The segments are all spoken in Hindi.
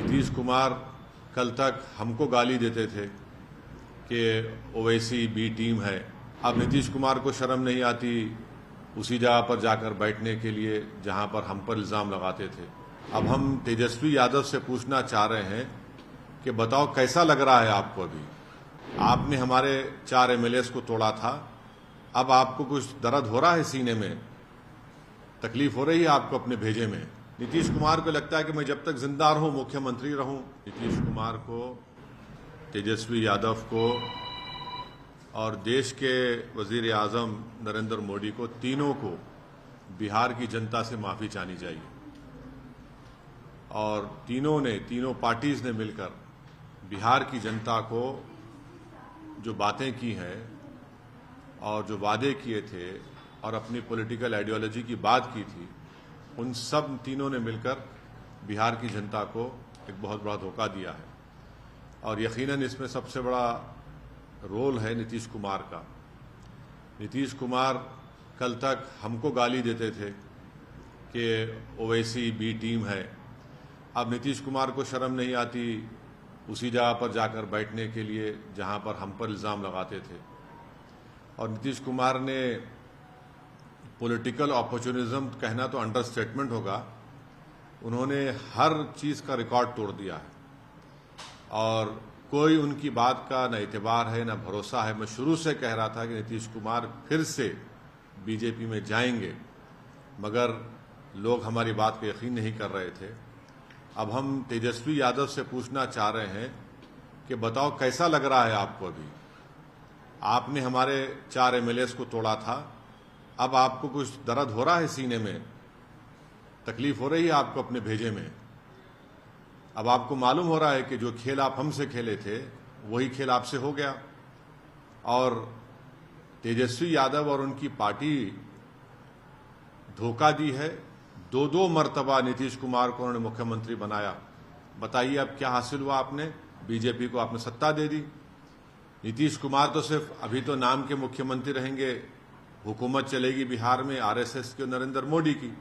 नीतीश कुमार कल तक हमको गाली देते थे कि ओवैसी बी टीम है। अब नीतीश कुमार को शर्म नहीं आती उसी जगह पर जाकर बैठने के लिए जहां पर हम पर इल्ज़ाम लगाते थे। अब हम तेजस्वी यादव से पूछना चाह रहे हैं कि बताओ कैसा लग रहा है आपको? अभी आपने हमारे 4 एमएलएस को तोड़ा था, अब आपको कुछ दर्द हो रहा है सीने में? तकलीफ हो रही है आपको अपने भेजे में? नीतीश कुमार को लगता है कि मैं जब तक जिंदा रहूं मुख्यमंत्री रहूं। नीतीश कुमार को, तेजस्वी यादव को और देश के वजीर आजम नरेंद्र मोदी को, तीनों को बिहार की जनता से माफी चाहनी चाहिए। और तीनों पार्टीज ने मिलकर बिहार की जनता को जो बातें की हैं और जो वादे किए थे और अपनी पॉलिटिकल आइडियोलॉजी की बात की थी, उन सब तीनों ने मिलकर बिहार की जनता को एक बहुत बड़ा धोखा दिया है। और यकीनन इसमें सबसे बड़ा रोल है नीतीश कुमार का। नीतीश कुमार कल तक हमको गाली देते थे कि ओवैसी बी टीम है। अब नीतीश कुमार को शर्म नहीं आती उसी जगह पर जाकर बैठने के लिए जहां पर हम पर इल्ज़ाम लगाते थे। और नीतीश कुमार ने पॉलिटिकल अपॉर्चुनिज्म कहना तो अंडरस्टेटमेंट होगा, उन्होंने हर चीज़ का रिकॉर्ड तोड़ दिया है और कोई उनकी बात का न एतबार है न भरोसा है। मैं शुरू से कह रहा था कि नीतीश कुमार फिर से बीजेपी में जाएंगे, मगर लोग हमारी बात को यकीन नहीं कर रहे थे। अब हम तेजस्वी यादव से पूछना चाह रहे हैं कि बताओ कैसा लग रहा है आपको? अभी आपने हमारे 4 एमएलएस को तोड़ा था, अब आपको कुछ दर्द हो रहा है सीने में? तकलीफ हो रही है आपको अपने भेजे में? अब आपको मालूम हो रहा है कि जो खेल आप हमसे खेले थे वही खेल आपसे हो गया। और तेजस्वी यादव और उनकी पार्टी धोखा दी है। 2 मर्तबा नीतीश कुमार को उन्होंने मुख्यमंत्री बनाया। बताइए अब क्या हासिल हुआ? आपने बीजेपी को आपने सत्ता दे दी। नीतीश कुमार तो सिर्फ अभी तो नाम के मुख्यमंत्री रहेंगे, हुकूमत चलेगी बिहार में आरएसएस की और नरेंद्र मोदी की।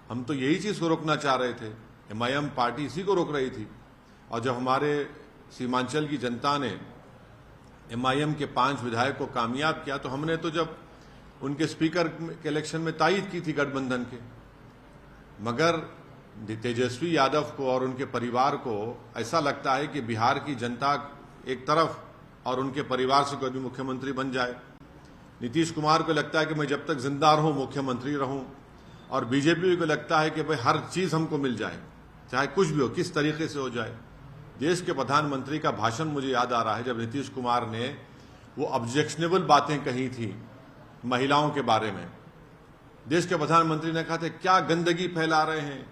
हम तो यही चीज को रोकना चाह रहे थे, एमआईएम पार्टी इसी को रोक रही थी। और जब हमारे सीमांचल की जनता ने एमआईएम के 5 विधायक को कामयाब किया तो हमने तो जब उनके स्पीकर के इलेक्शन में तायद की थी गठबंधन के। मगर तेजस्वी यादव को और उनके परिवार को ऐसा लगता है कि बिहार की जनता एक तरफ और उनके परिवार से कोई भी मुख्यमंत्री बन जाए। नीतीश कुमार को लगता है कि मैं जब तक जिंदा रहूं मुख्यमंत्री रहूं, और बीजेपी को लगता है कि भाई हर चीज हमको मिल जाए, चाहे कुछ भी हो, किस तरीके से हो जाए। देश के प्रधानमंत्री का भाषण मुझे याद आ रहा है जब नीतीश कुमार ने वो ऑब्जेक्शनेबल बातें कही थी महिलाओं के बारे में। देश के प्रधानमंत्री ने कहा था क्या गंदगी फैला रहे हैं,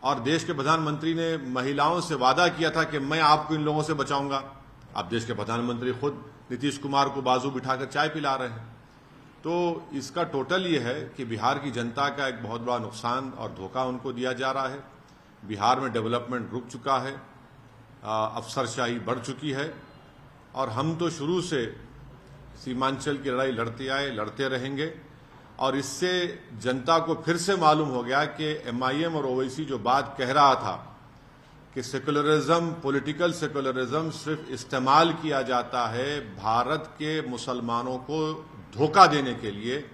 और देश के प्रधानमंत्री ने महिलाओं से वादा किया था कि मैं आपको इन लोगों से बचाऊंगा। अब देश के प्रधानमंत्री खुद नीतीश कुमार को बाजू बिठाकर चाय पिला रहे हैं। तो इसका टोटल ये है कि बिहार की जनता का एक बहुत बड़ा नुकसान और धोखा उनको दिया जा रहा है। बिहार में डेवलपमेंट रुक चुका है, अफसरशाही बढ़ चुकी है, और हम तो शुरू से सीमांचल की लड़ाई लड़ते आए, लड़ते रहेंगे। और इससे जनता को फिर से मालूम हो गया कि एमआईएम और ओवैसी जो बात कह रहा था कि सेकुलरिज्म, पॉलिटिकल सेकुलरिज्म सिर्फ इस्तेमाल किया जाता है भारत के मुसलमानों को धोखा देने के लिए,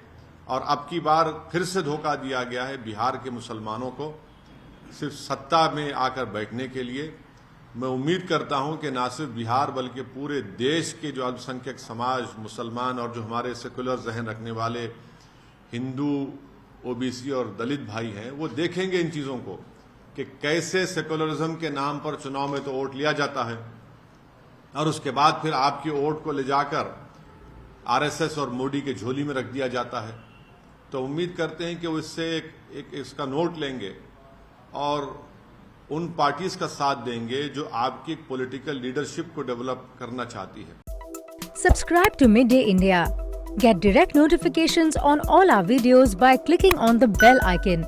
और अब की बार फिर से धोखा दिया गया है बिहार के मुसलमानों को सिर्फ सत्ता में आकर बैठने के लिए। मैं उम्मीद करता हूं कि न सिर्फ बिहार बल्कि पूरे देश के जो अल्पसंख्यक समाज, मुसलमान और जो हमारे सेकुलर जहन रखने वाले हिंदू, ओबीसी और दलित भाई हैं, वो देखेंगे इन चीजों को कि कैसे सेकुलरिज्म के नाम पर चुनाव में तो वोट लिया जाता है और उसके बाद फिर आपकी वोट को ले जाकर आरएसएस और मोदी के झोली में रख दिया जाता है। तो उम्मीद करते हैं कि वो इससे एक इसका नोट लेंगे और उन पार्टीज का साथ देंगे जो आपकी पॉलिटिकल लीडरशिप को डेवलप करना चाहती है। Subscribe to Midday India. Get direct notifications on all our videos by clicking on the bell icon.